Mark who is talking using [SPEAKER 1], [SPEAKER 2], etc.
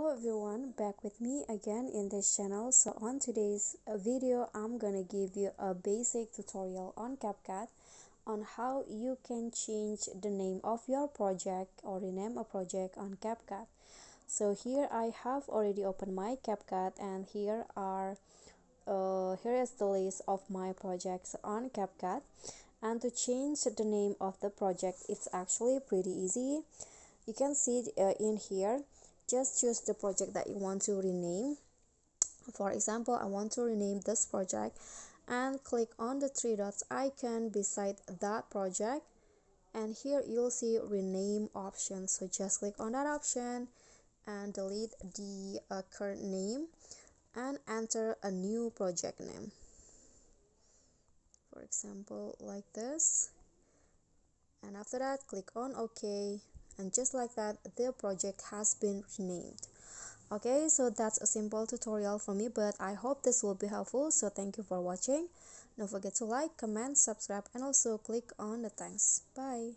[SPEAKER 1] Hello everyone, back with me again in this channel. So on today's video, I'm gonna give you a basic tutorial on Capcut on how you can change the name of your project or rename a project on Capcut. So here I have already opened my Capcut, and here is the list of my projects on Capcut. And to change the name of the project, it's actually pretty easy. You can see it in here. Just choose the project that you want to rename. For example, I want to rename this project, and click on the three dots icon beside that project, and here you'll see rename option. So just click on that option and delete the current name and enter a new project name, for example like this. And after that, click on OK, and just like that, the project has been renamed. Okay, so that's a simple tutorial for me, but I hope this will be helpful. So thank you for watching. Don't forget to like, comment, subscribe, and also click on the thanks. Bye.